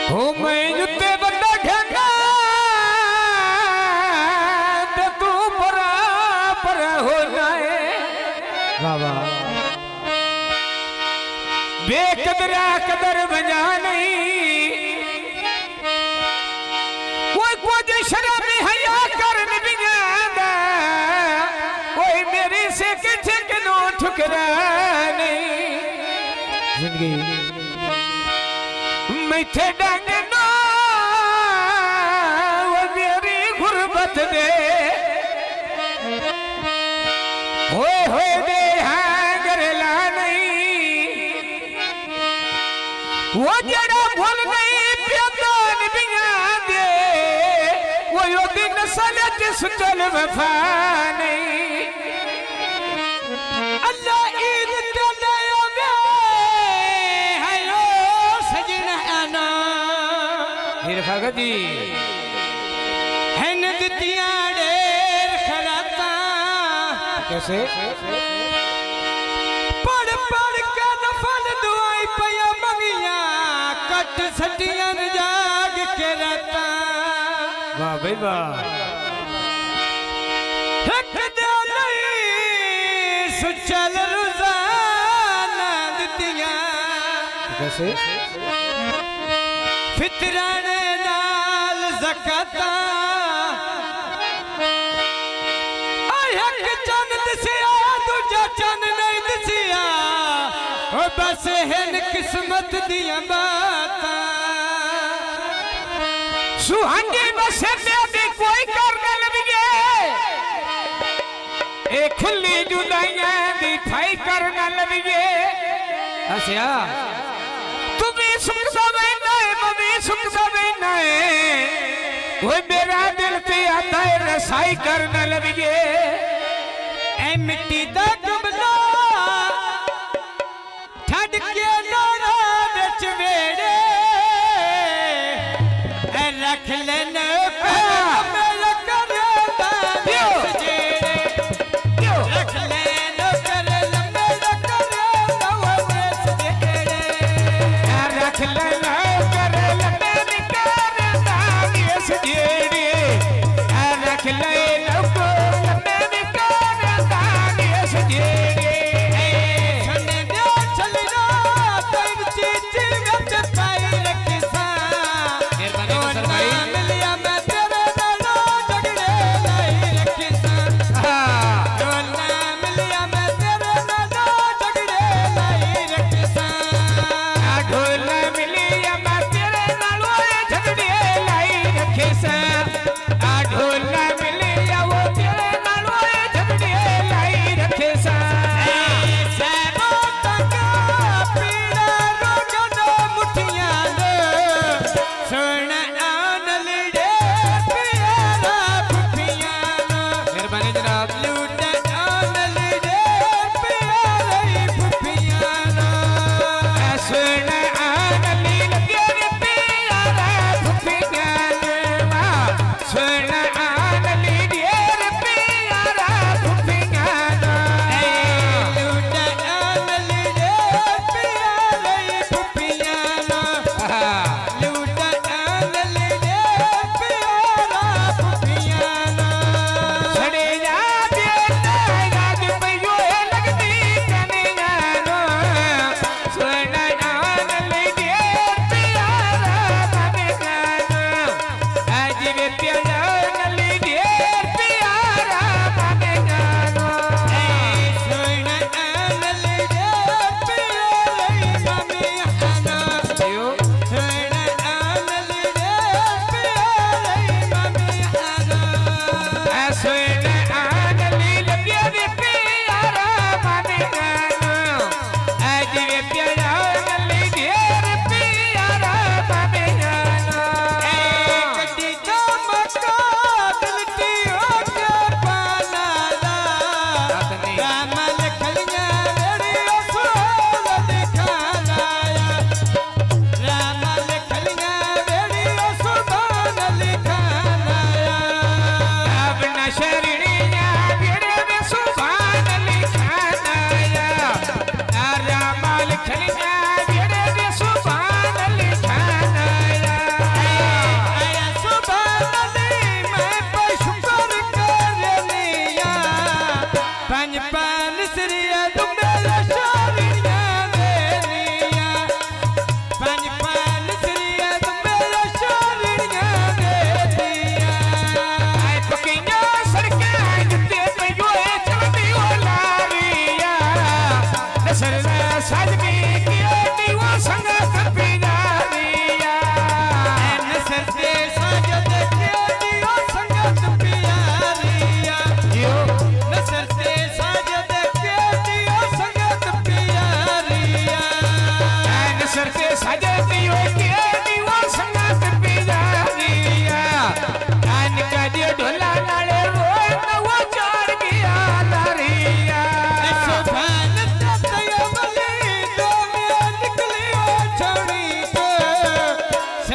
हो मैं युते बंदा ढंगा ते तू परा पर हो जाए बाबा बेकदरा कदर बजा नहीं कोई कुछ शर्म हया करन बिना कोई मेरे से किथे कनो ठुकरा नहीं जिंदगी मैं थे डांगना वो मेरी गुर्बत दे होए दे हांगरला नहीं वो जड़ा भूल गई प्यादान बिया दे वो यो दिन सलत सुचल वफा नहीं अल्लाह ईद चले भगती हन दितिया ढेर खराता कैसे पढ़ पढ़ के नफल दुआई पया मंगिया कट सटियन जाग के रहता वाह भाई वाह हक दे नहीं सुचल रोजाना दितिया कैसे फितराने नाल ज़काता एक चंद दसिया दूजा चंद नहीं दसिया ओ बस हिन किस्मत दिया बाता सुहांगे बस भी कोई करने लगे ए खुली जुदाइयां दी ठाई करने लगे अच्छा तुम्हें सुख वो मेरा दिल ते आता है रसाई करने लगे ए मिट्टी दा गमला छड़ के नोरा विच वेड़े ए रख लेने मेरा करदा जेड़े रख लेने कर मेरा करदा वो जेड़े रख लेने रख ले लोगो मैं करदा देश जेड़े सुने दे चलना कोई चीज विच पाई रखसा मेहरबानी सर भाई मिलिया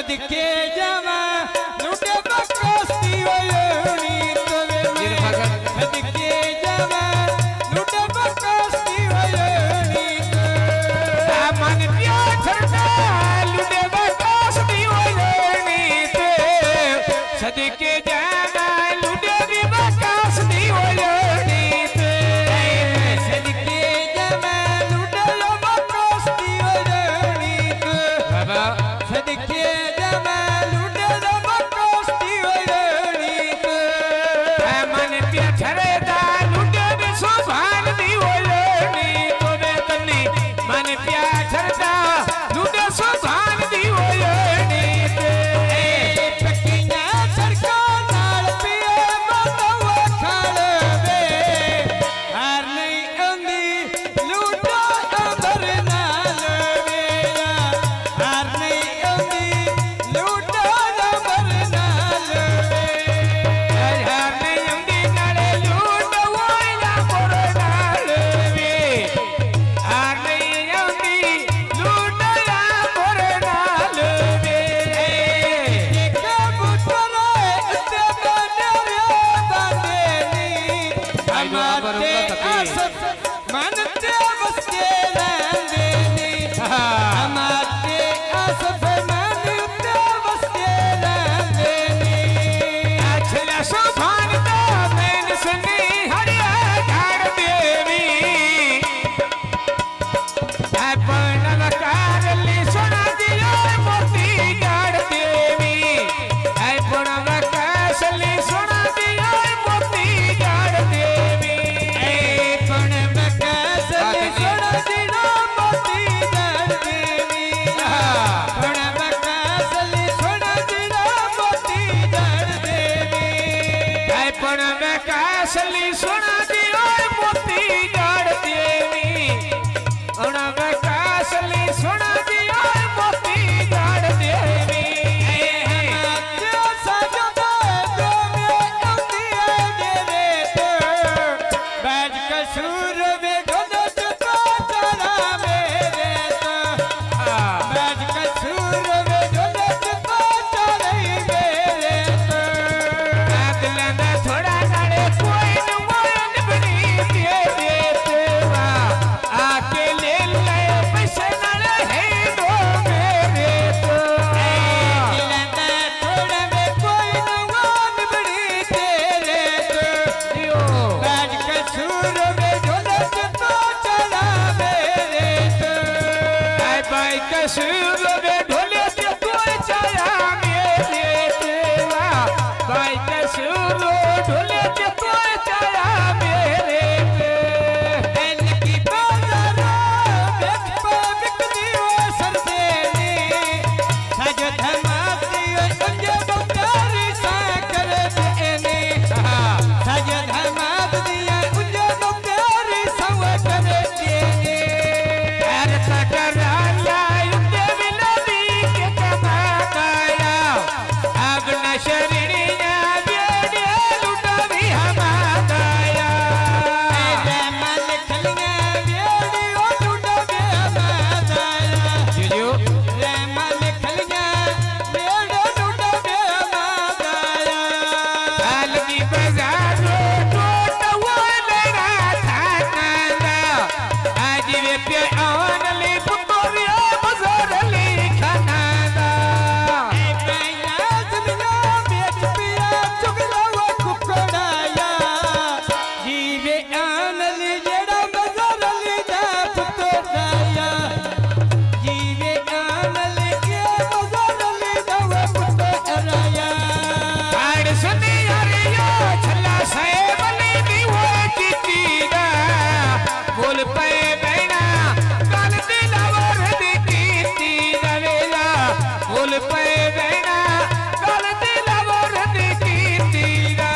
सदके जावा लुटे बकस्ती वयोनी तोरे सदके जावा लुटे बकस्ती वयोनी मन पिया छरदा लुटे बकस्ती वयोनी ते सदके जावा लुटे बकस्ती वयोनी ते सदके जावा लुटे बकस्ती वयोनी बाबा सदके जावा लुटे बकस्ती वयोनी मन पिया छरदा लुटे सुभान दी वयोनी तोरे तन्नी मन पिया छरदा लुटे सुभान दी वयोनी ते पक्कियां सरकार नाल पिए बतवा खालवे हार नहीं आंदी लूटा अंबर नाल वेया हार नहीं आंदी लूटा अंबर नाल वे हर नहीं उंदी नाले लूट वोला मोर नाल वे हर नहीं उंदी लूट या मोर नाल वे कबूतर ते बने हमारे आसफ मन ते बसके रहंदेनी हमारे आसफ मन ते बसके रहंदेनी अछला सुभान दा मैन सुनी हरिया झाड़ देवी अपन वकार ली सुना दियो मोती गाड़ देवी अपन वकाश ली सुना दियो मोती गाड़ देवी पण बकसली सुन दिना मोती दर देवी पण बकसली सुन दिना मोती दर देवी अपन वकाश ली सुना दियो मोती गाड़ देवी उन वकाश ली सुना दियो मोती गाड़ देवी जो सजदा दो में औंदी देवे तो बैठ कसूर में गलत तो चला मेरे तो बैठ कसूर में गलत तो चले मेरे तो दिलंदा थोड़ा नाले कोई न मोन बनी दे देवा आके ले ले पैसे नाले है दो मेरे तो दिलंदा थोड़ा में कोई नवान बड़ी तेरे तो बैठ कसूर में गलत तो चला मेरे तो भाई कसूर में ढोले ते कोई चाया मेरे तेवा भाई कसूर ढोले ते कोई चाया मेरे ते इनकी बाजारा बेच पे बिकती हो सरदेनी सज धमाती हो अंजे बंगारी सा कर देनी सज धमात दिया अंजे बंगारी सा कर देनी यार सटरा लायुते विलदी के कमाया अब न शरणिया बेड़े लुटा भी हमाया मन खलिया बेड़ी ओ लूटा बे हमारा जियो मन खलिया बेड़ी लूटा बे हमारा हाल की बाजार टोट वो लेना था कांदा आज वे पे आवन ले पुतोरिया बाजार ले खानादा जीवे आनल जेड़ा मजर ली जा पुतोड़ाया जीवे आनल के मजर ली जा पुतोड़ाया आड़ सुनी हरियो छल्ला साहेब ने दी वो कीतीदा बोल पे बैना कल दिलवर दी कीतीदा वेला बोल पे बैना कल दिलवर दी कीतीदा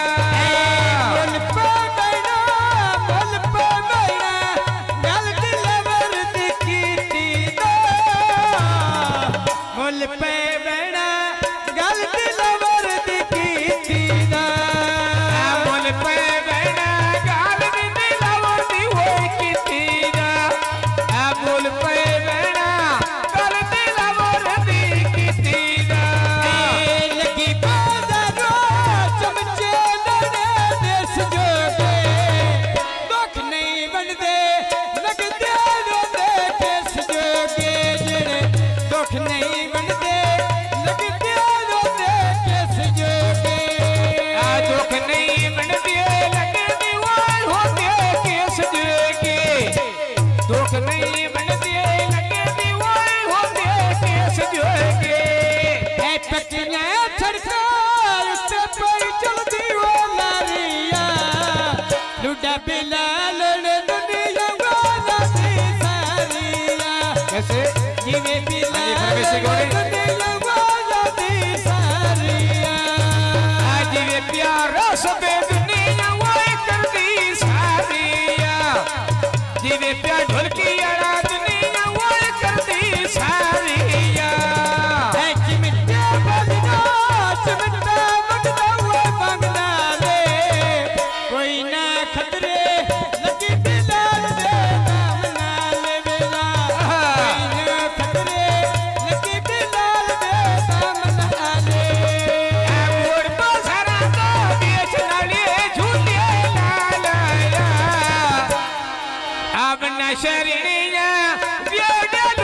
बोल पे बैना गल दिलवर दी कीतीदा बोल पे बैना गल दिलवर दी कीतीदा बोल पे बैना गाल दी दिलवर दी वो कीतीदा बोल पे बैना कल दिलवर दी कीतीदा कैसे जिवे पिला हाँ जी, फरमेश जी गौड़ी। आज वे प्यारो सबे दुनिया वो कर दी सारिया जिवे प्यार ढोलकी अड़ा दुनिया वो कर दी सारिया चिमटा बजना चिमटा बजना हुआ बंगना रे कोई ना खतरे लगी बिलाल दे दामना ले बेला कोई ना खतरे लगी बिलाल दे दामना ले मोर बसरा तो बेच नाले झूले लालाया अब नशरिया व्योडल